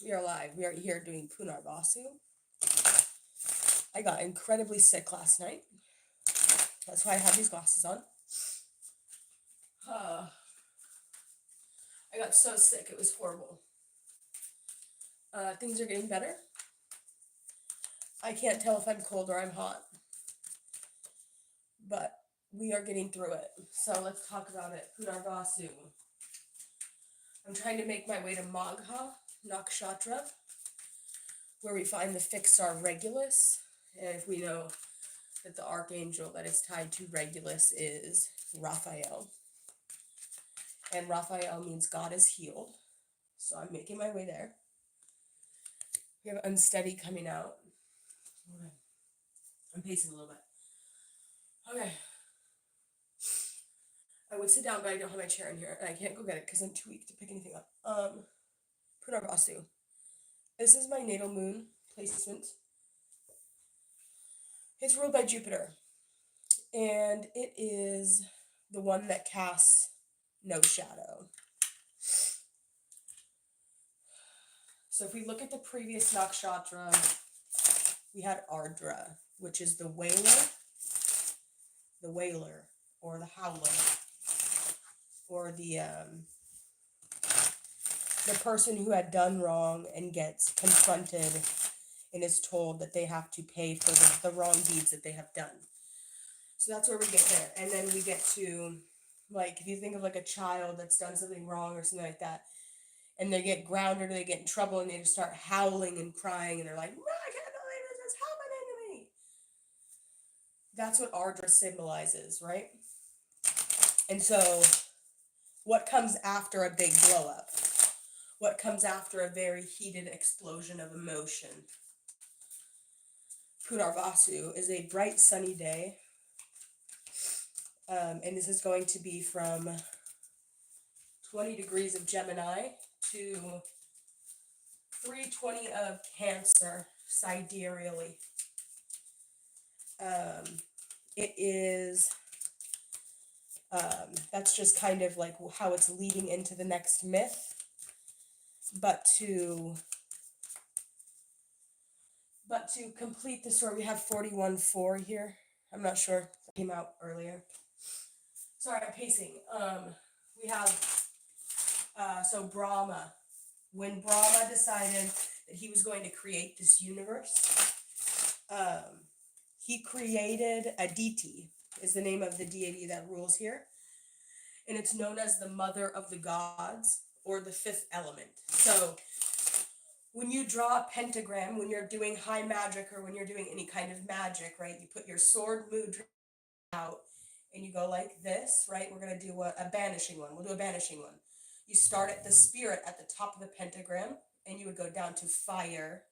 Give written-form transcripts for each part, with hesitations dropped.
We are live. We are here doing punarvasu. I got incredibly sick last night. That's why I have these glasses on. I got so sick. It was horrible. Things are getting better. I can't tell if I'm cold or I'm hot. But we are getting through it. So let's talk about it. Punarvasu. I'm trying to make my way to Magha, nakshatra, where we find the fixed star Regulus. And if we know that the archangel that is tied to Regulus is Raphael. And Raphael means God is healed. So I'm making my way there. We have Unsteady coming out. Okay. I'm pacing a little bit. Okay. I would sit down, but I don't have my chair in here, and I can't go get it because I'm too weak to pick anything up. Punarvasu. This is my natal moon placement. It's ruled by Jupiter, and it is the one that casts no shadow. So if we look at the previous nakshatra, we had Ardra, which is the wailer, or the howler, or the person who had done wrong and gets confronted and is told that they have to pay for the wrong deeds that they have done. So that's where we get there. And then we get to, like, if you think of like a child that's done something wrong or something like that, and they get grounded or they get in trouble and they just start howling and crying and they're like, no, I can't believe this is happening to me. That's what Ardra symbolizes, right? And so what comes after a big blow up? What comes after a very heated explosion of emotion? Punarvasu is a bright sunny day. And this is going to be from 20 degrees of Gemini to 320 of Cancer sidereally. It is, that's just kind of like how it's leading into the next myth. But to complete the story, we have 41-4 here. I'm not sure. That came out earlier. Sorry, I'm pacing. We have, so Brahma. When Brahma decided that he was going to create this universe, he created Aditi, is the name of the deity that rules here. And it's known as the mother of the gods, or the fifth element. So when you draw a pentagram, when you're doing high magic or when you're doing any kind of magic, right, you put your sword mudra out and you go like this, right? We're going to do a banishing one. We'll do a banishing one. You start at the spirit at the top of the pentagram and you would go down to fire,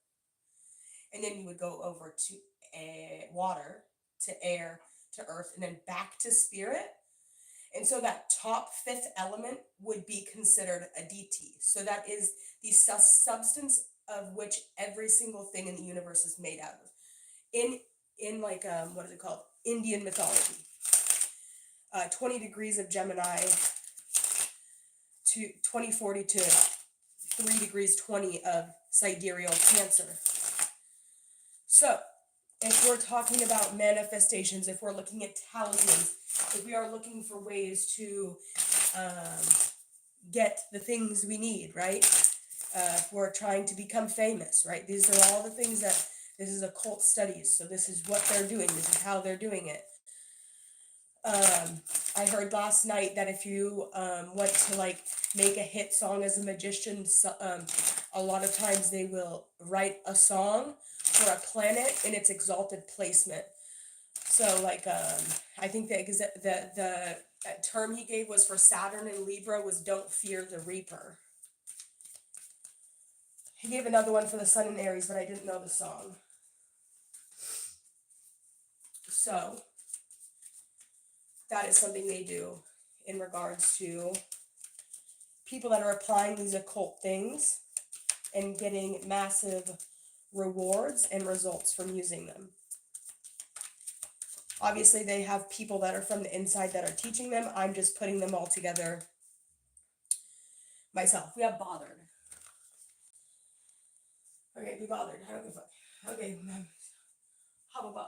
and then you would go over to water, to air, to earth, and then back to spirit. And so that top fifth element would be considered Aditi. So that is the substance of which every single thing in the universe is made out of. In like, what is it called? Indian mythology. 20 degrees of Gemini to 2040 to 3 degrees 20 of sidereal Cancer. So if we're talking about manifestations, if we're looking at talismans, if we are looking for ways to get the things we need, right? If we're trying to become famous, right? These are all the things that, this is occult studies, so this is what they're doing, this is how they're doing it. I heard last night that if you want to like make a hit song as a magician, a lot of times they will write a song for a planet in its exalted placement. So like, I think that the term he gave was for Saturn and Libra was don't fear the reaper. He gave another one for the Sun and Aries, but I didn't know the song. So that is something they do in regards to people that are applying these occult things and getting massive rewards and results from using them. Obviously, they have people that are from the inside that are teaching them. I'm just putting them all together myself. We have Bothered. Okay, be bothered. I don't give a fuck. Okay, hababa.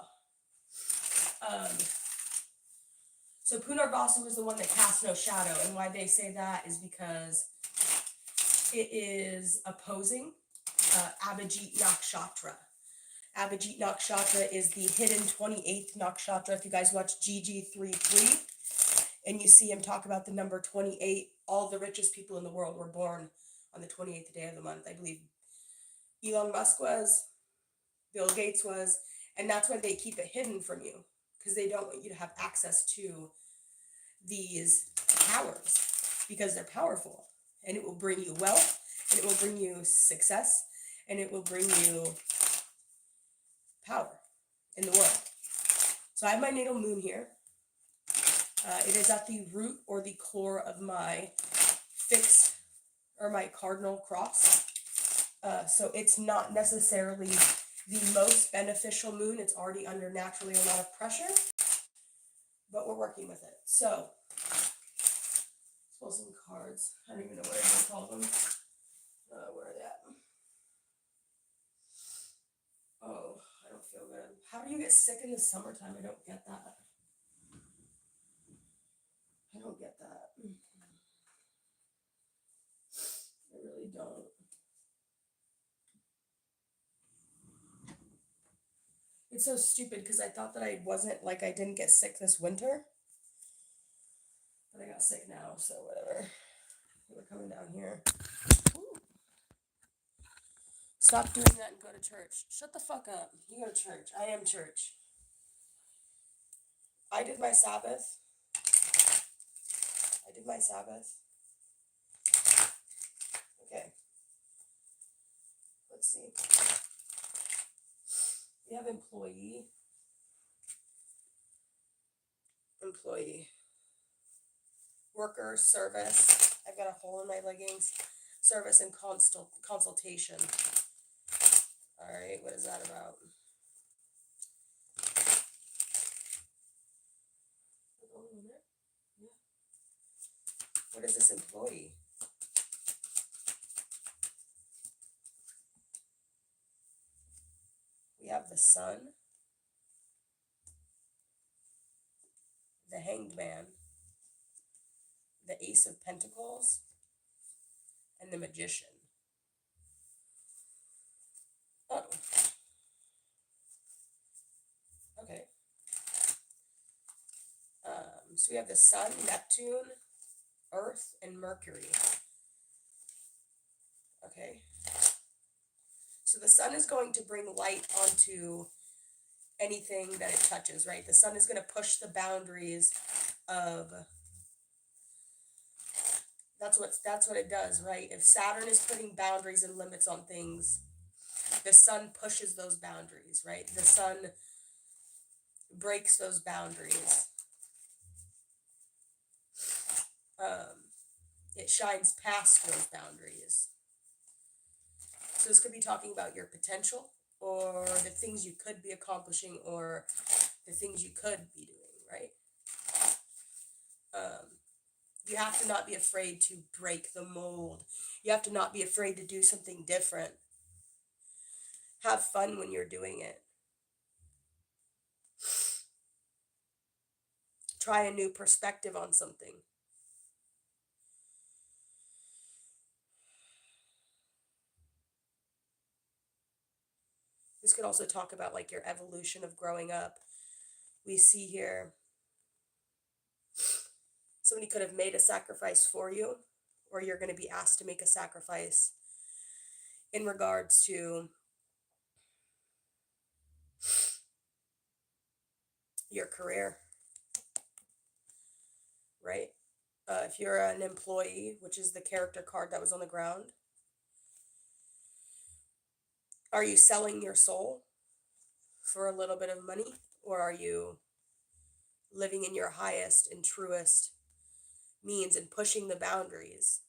So punarvasu is the one that casts no shadow, and why they say that is because it is opposing Abhijit nakshatra. Abhijit nakshatra is the hidden 28th nakshatra. If you guys watch GG33 and you see him talk about the number 28, all the richest people in the world were born on the 28th day of the month. I believe Elon Musk was, Bill Gates was, and that's why they keep it hidden from you, because they don't want you to have access to these powers, because they're powerful, and it will bring you wealth, and it will bring you success, and it will bring you power in the world. So I have my natal moon here. It is at the root or the core of my fixed or my cardinal cross. So it's not necessarily the most beneficial moon. It's already under naturally a lot of pressure, but we're working with it. So let's pull some cards. I don't even know what I'm going to call them. Where are they at? Oh, I don't feel good. How do you get sick in the summertime? I don't get that. I don't get that. I really don't. It's so stupid because I thought that I wasn't, like, I didn't get sick this winter. But I got sick now, so whatever. We're coming down here. Ooh. Stop doing that and go to church. Shut the fuck up. You go to church. I am church. I did my Sabbath. Okay. Let's see. We have employee. Worker, service. I've got a hole in my leggings. Service and consultation. All right, what is that about? What is this employee? We have the sun, the hanged man, the ace of pentacles, and the magician. Oh. Okay. So we have the sun, Neptune, Earth, and Mercury. Okay. So the sun is going to bring light onto anything that it touches, right? The sun is going to push the boundaries of, that's what it does, right? If Saturn is putting boundaries and limits on things, the sun pushes those boundaries, right? The sun breaks those boundaries. It shines past those boundaries. So this could be talking about your potential, or the things you could be accomplishing, or the things you could be doing, right? You have to not be afraid to break the mold. You have to not be afraid to do something different. Have fun when you're doing it. Try a new perspective on something. This could also talk about like your evolution of growing up. We see here somebody could have made a sacrifice for you, or you're going to be asked to make a sacrifice in regards to your career, right? If you're an employee, which is the character card that was on the ground, are you selling your soul for a little bit of money, or are you living in your highest and truest means and pushing the boundaries?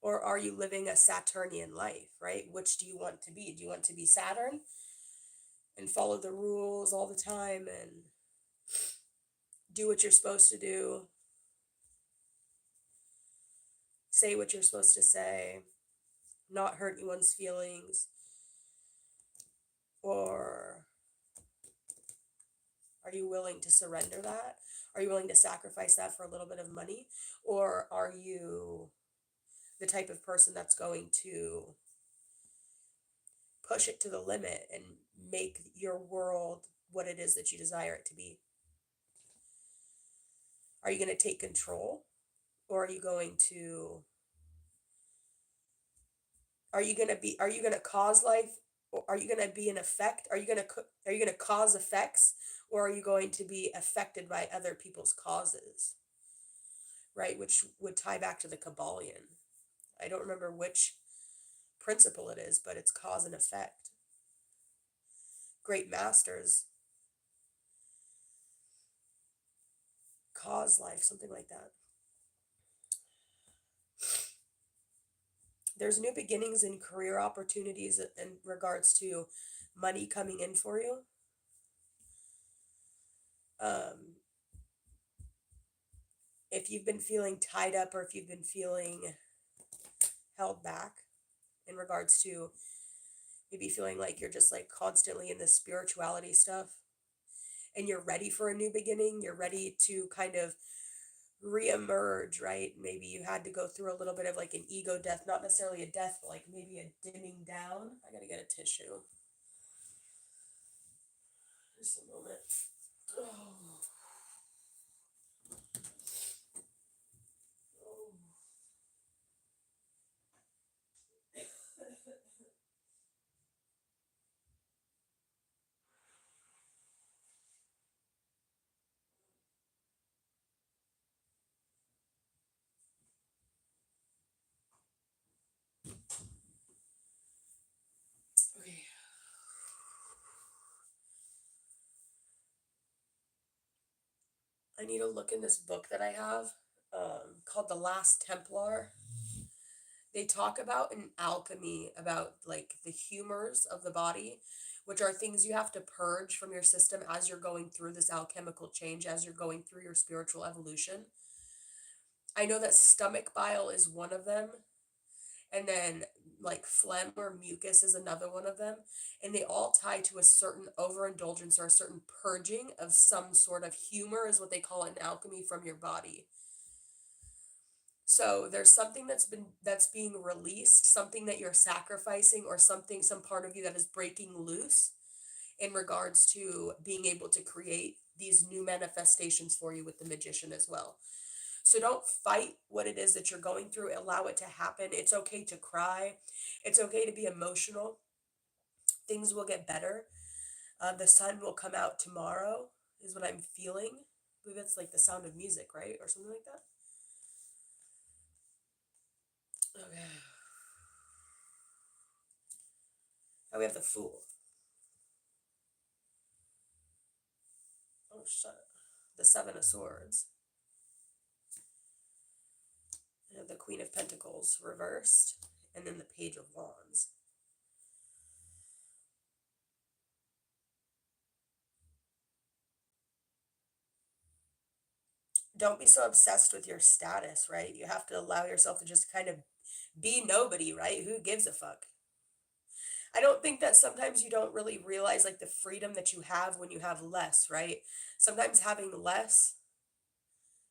Or are you living a Saturnian life, right? Which do you want to be? Do you want to be Saturn and follow the rules all the time and do what you're supposed to do, say what you're supposed to say, not hurt anyone's feelings? Or are you willing to surrender that? Are you willing to sacrifice that for a little bit of money? Or are you the type of person that's going to push it to the limit and make your world what it is that you desire it to be? Are you going to take control? Or are you going to cause life, or are you going to be an effect? Are you going to cause effects, or are you going to be affected by other people's causes? Right, which would tie back to the Kabbalion. I don't remember which principle it is, but it's cause and effect. Great masters cause life, something like that. There's new beginnings and career opportunities in regards to money coming in for you. If you've been feeling tied up, or if you've been feeling held back in regards to maybe feeling like you're just like constantly in this spirituality stuff, and you're ready for a new beginning, you're ready to kind of reemerge, right? Maybe you had to go through a little bit of like an ego death, not necessarily a death, but like maybe a dimming down. I gotta get a tissue. Just a moment. Oh. Oh. Okay. I need to look in this book that I have, called The Last Templar. They talk about in alchemy about like the humors of the body, which are things you have to purge from your system as you're going through this alchemical change, as you're going through your spiritual evolution. I know that stomach bile is one of them, and then like phlegm or mucus is another one of them, and they all tie to a certain overindulgence or a certain purging of some sort of humor, is what they call it in alchemy, from your body. So there's something that's being released, something that you're sacrificing, or some part of you that is breaking loose in regards to being able to create these new manifestations for you with the magician as well. So don't fight what it is that you're going through. Allow it to happen. It's okay to cry. It's okay to be emotional. Things will get better. The sun will come out tomorrow, is what I'm feeling. I believe it's like the sound of music, right? Or something like that. Okay. Now we have the Fool. Oh, shut up. The Seven of Swords. And the Queen of Pentacles reversed. And then the Page of Wands. Don't be so obsessed with your status, right? You have to allow yourself to just kind of be nobody, right? Who gives a fuck? I don't think that sometimes you don't really realize like the freedom that you have when you have less, right? Sometimes having less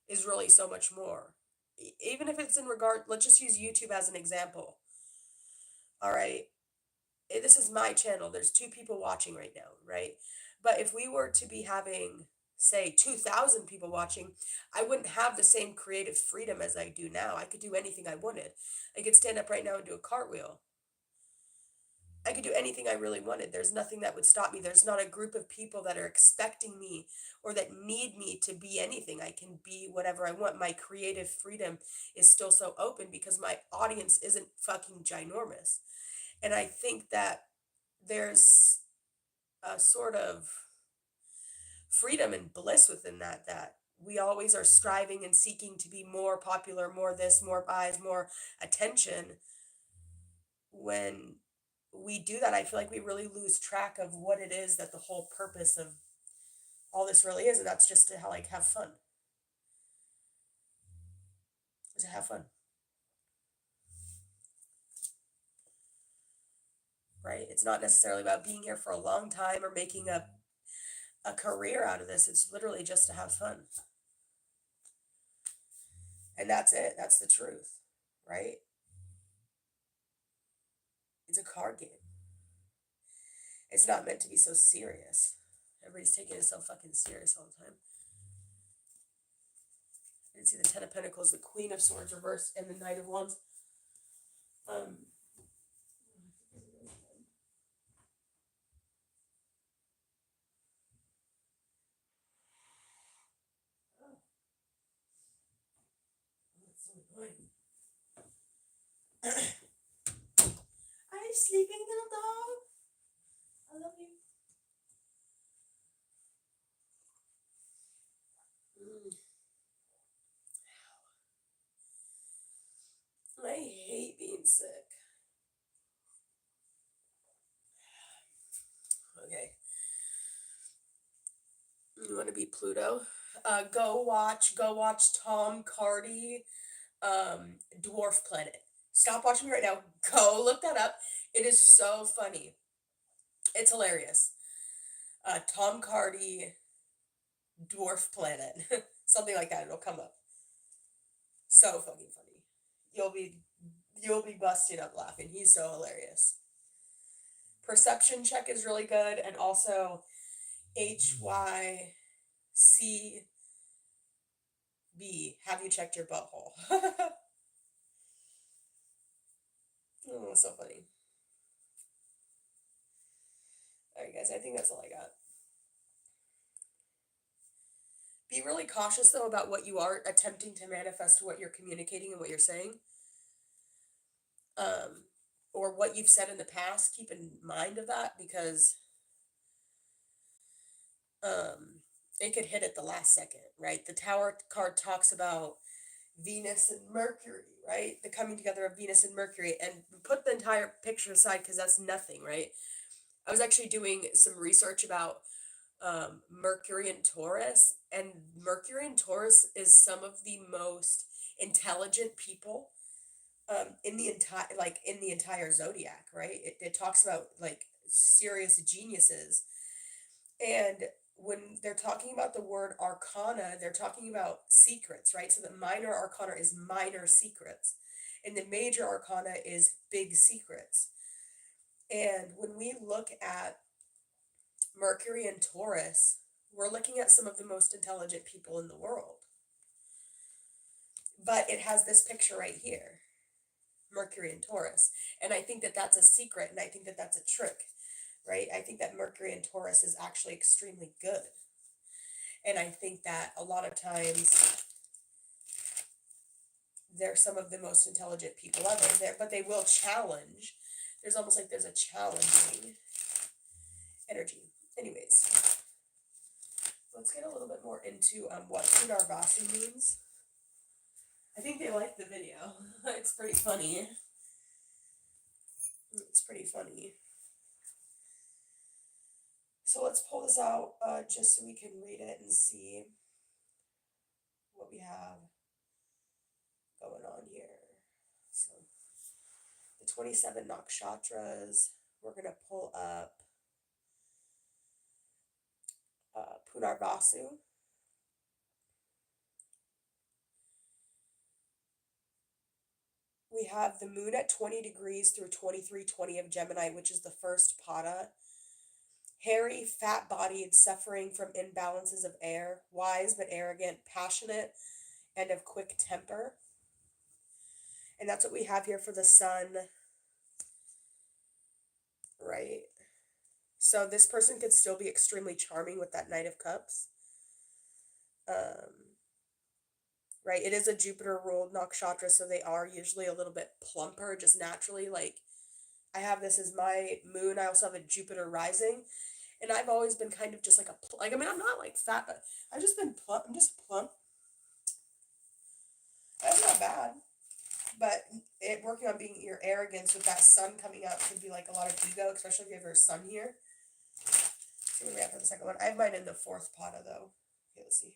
is really so much more. Even if it's in regard, let's just use YouTube as an example. All right. This is my channel. There's 2 people watching right now, right? But if we were to be having, say, 2,000 people watching, I wouldn't have the same creative freedom as I do now. I could do anything I wanted. I could stand up right now and do a cartwheel. I could do anything I really wanted. There's nothing that would stop me. There's not a group of people that are expecting me or that need me to be anything. I can be whatever I want. My creative freedom is still so open because my audience isn't fucking ginormous. And I think that there's a sort of freedom and bliss within that we always are striving and seeking to be more popular, more this, more eyes, more attention. When we do that, I feel like we really lose track of what it is that the whole purpose of all this really is, and that's just to like have fun. To have fun. right? It's not necessarily about being here for a long time or making a career out of this. It's literally just to have fun. And that's it. That's the truth, right? It's a card game. It's not meant to be so serious. Everybody's taking it so fucking serious all the time. You can see the Ten of Pentacles, the Queen of Swords reversed, and the Knight of Wands. That's so annoying. Are you sleeping, little dog? I love you. I hate being sick. Okay. You want to be Pluto? Go watch Tom Cardy, Dwarf Planet. Stop watching me right now. Go look that up. It is so funny. It's hilarious. Tom Cardy, Dwarf Planet. Something like that. It'll come up. So fucking funny. You'll be busting up laughing. He's so hilarious. Perception check is really good, and also HYCB. Have you checked your butthole? Oh, so funny. Alright, guys, I think that's all I got. Be really cautious, though, about what you are attempting to manifest, what you're communicating and what you're saying. Or what you've said in the past. Keep in mind of that, because it could hit at the last second, right? The Tower card talks about Venus and Mercury, right? The coming together of Venus and Mercury, and put the entire picture aside because that's nothing, right? I was actually doing some research about Mercury and Taurus, and Mercury and Taurus is some of the most intelligent people in the entire zodiac, right? It talks about like serious geniuses, and when they're talking about the word arcana, they're talking about secrets, right? So the minor arcana is minor secrets, and the major arcana is big secrets. And when we look at Mercury and Taurus, we're looking at some of the most intelligent people in the world. But it has this picture right here, Mercury and Taurus. And I think that that's a secret, and I think that that's a trick, right? I think that Mercury and Taurus is actually extremely good. And I think that a lot of times they're some of the most intelligent people ever there, but they will challenge. There's almost like there's a challenging energy. Anyways, let's get a little bit more into what punarvasu means. I think they liked the video. It's pretty funny. It's pretty funny. So let's pull this out just so we can read it and see what we have going on here. So the 27 nakshatras, we're going to pull up punarvasu. We have the moon at 20 degrees through 2320 of Gemini, which is the first pada. Hairy, fat-bodied, suffering from imbalances of air, wise but arrogant, passionate, and of quick temper. And that's what we have here for the sun, right? So this person could still be extremely charming with that Knight of Cups. Right, it is a Jupiter-ruled nakshatra, so they are usually a little bit plumper, just naturally. Like, I have this as my moon. I also have a Jupiter rising. And I've always been kind of just like I mean, I'm not like fat, but I've just been plump. I'm just plump. That's not bad. But working on being your arrogance with that sun coming up could be like a lot of ego, especially if you have your sun here. Let's see what we have for the second one. I have mine in the fourth pada though. Okay, let's see.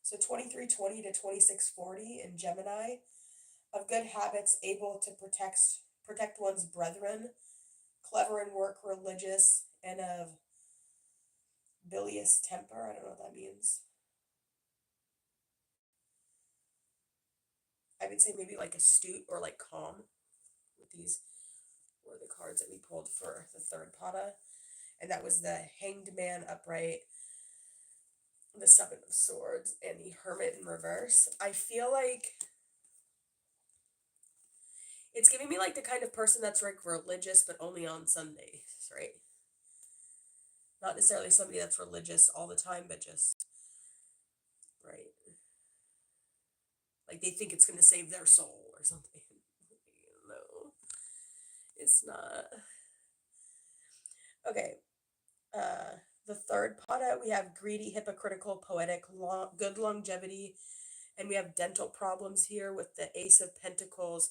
So 2320 to 2640 in Gemini, of good habits, able to protect one's brethren, clever in work, religious, and of bilious temper. I don't know what that means. I would say maybe like astute or like calm. With these were the cards that we pulled for the third pada. And that was the Hanged Man upright, the Seven of Swords, and the Hermit in reverse. I feel like it's giving me like the kind of person that's like religious, but only on Sundays, right? Not necessarily somebody that's religious all the time, but just, right? Like they think it's going to save their soul or something. No, it's not. Okay. The third pada, we have greedy, hypocritical, poetic, good longevity, and we have dental problems here with the Ace of Pentacles,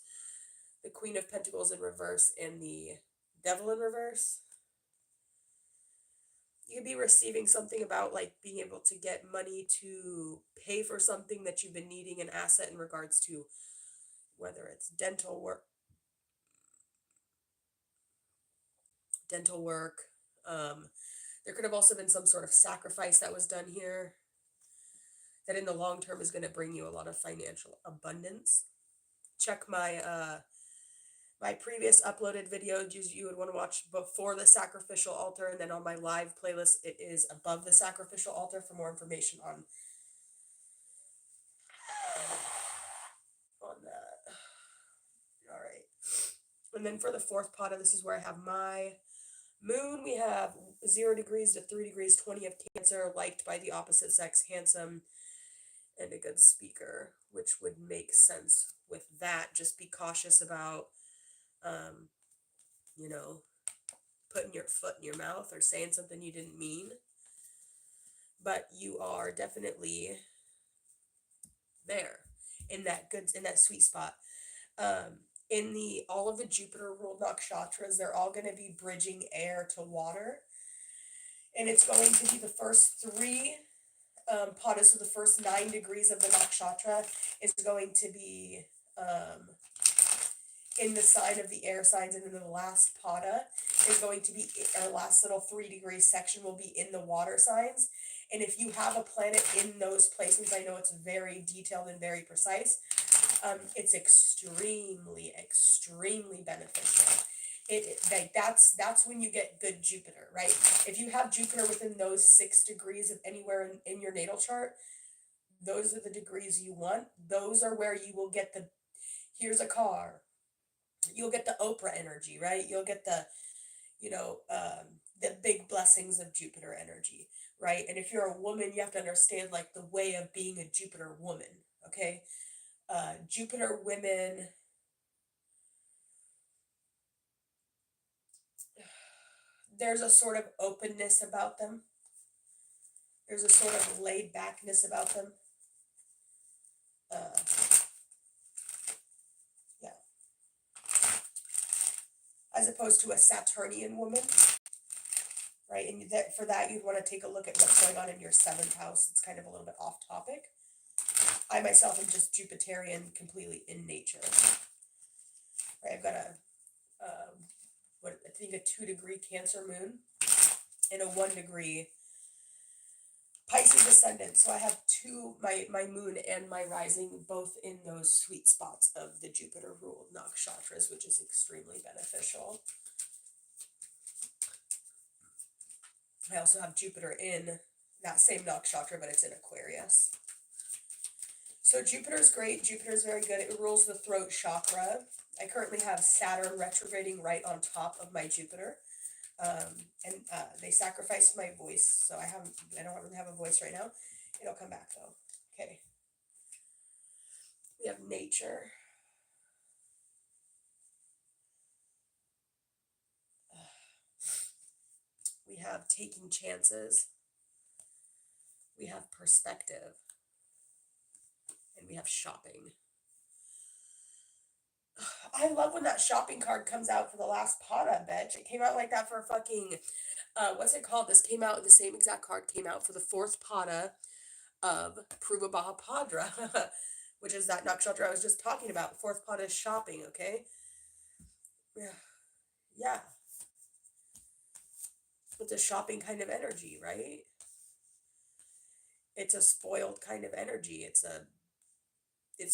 the Queen of Pentacles in reverse, and the Devil in reverse. You could be receiving something about like being able to get money to pay for something that you've been needing, an asset in regards to whether it's dental work. There could have also been some sort of sacrifice that was done here that in the long term is going to bring you a lot of financial abundance. Check my previous uploaded video you would want to watch before the sacrificial altar, and then on my live playlist it is above the sacrificial altar for more information on that. All right. And then for the fourth pada, this is where I have my moon. We have 0 degrees to 3 degrees, 20 of Cancer, liked by the opposite sex, handsome, and a good speaker, which would make sense with that. Just be cautious about, you know, putting your foot in your mouth or saying something you didn't mean. But you are definitely there in that sweet spot. In all of the Jupiter ruled nakshatras, they're all going to be bridging air to water. And it's going to be the first three pada, so the first 9 degrees of the nakshatra is going to be in the sign of the air signs, and then the last pada is going to be, our last little 3 degree section will be in the water signs. And if you have a planet in those placements, I know it's very detailed and very precise. It's extremely, extremely beneficial. Like that's when you get good Jupiter, right? If you have Jupiter within those 6 degrees of anywhere in your natal chart, those are the degrees you want. Those are where you will get here's a car. You'll get the Oprah energy, right? You'll get the big blessings of Jupiter energy, right? And if you're a woman, you have to understand like the way of being a Jupiter woman, okay? Jupiter women, there's a sort of openness about them. There's a sort of laid backness about them. Yeah. As opposed to a Saturnian woman, right? And for that, you'd want to take a look at what's going on in your 7th house. It's kind of a little bit off topic. I myself am just Jupiterian completely in nature. Right, I've got I think a 2 degree Cancer moon and a 1 degree Pisces ascendant. So I have my moon and my rising both in those sweet spots of the Jupiter ruled nakshatras, which is extremely beneficial. I also have Jupiter in that same nakshatra, but it's in Aquarius. So Jupiter's great. Jupiter's very good. It rules the throat chakra. I currently have Saturn retrograding right on top of my Jupiter. And they sacrificed my voice, so I don't really have a voice right now. It'll come back though. Okay. We have nature. We have taking chances. We have perspective. And we have shopping. I love when that shopping card comes out for the last pada, bitch. It came out like that for fucking, what's it called? This came out, the same exact card came out for the 4th pada of Pruvabahapadra, which is that nakshatra I was just talking about. Fourth pot is shopping, okay? Yeah. Yeah. It's a shopping kind of energy, right? It's a spoiled kind of energy. It's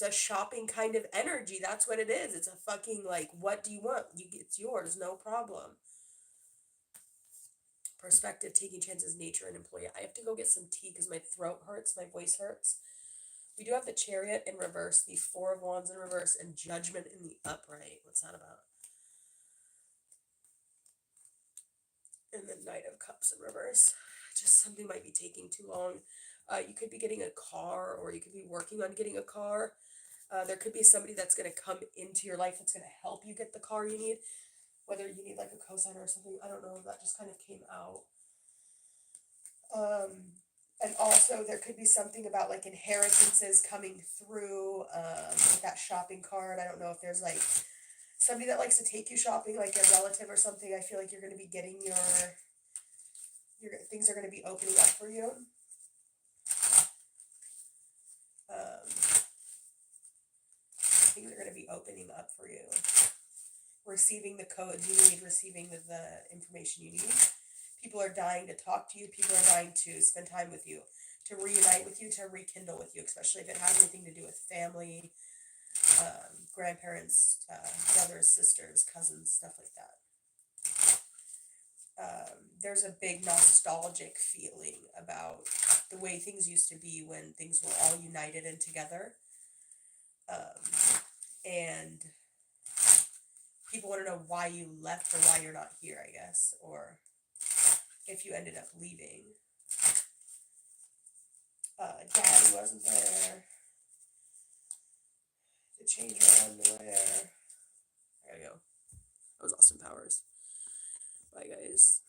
a shopping kind of energy. That's what it is. It's a fucking like, what do you want? It's yours, no problem. Perspective, taking chances, nature, and employee. I have to go get some tea because my throat hurts, my voice hurts. We do have the Chariot in reverse, the Four of Wands in reverse, and Judgment in the upright. What's that about? And the Knight of Cups in reverse. Just something might be taking too long. You could be getting a car, or you could be working on getting a car. There could be somebody that's going to come into your life that's going to help you get the car you need. Whether you need like a cosigner or something, I don't know. That just kind of came out. And also there could be something about like inheritances coming through with that shopping card. I don't know if there's like somebody that likes to take you shopping, like a relative or something. I feel like you're going to be getting your things are going to be opening up for you. Things are going to be opening up for you. Receiving the codes you need, receiving the information you need. People are dying to talk to you. People are dying to spend time with you, to reunite with you, to rekindle with you, especially if it has anything to do with family, grandparents, brothers, sisters, cousins, stuff like that. There's a big nostalgic feeling about the way things used to be when things were all united and together. And people want to know why you left or why you're not here, I guess, or if you ended up leaving. Daddy wasn't there. To change my underwear. I gotta go. That was Austin Powers. Bye, guys.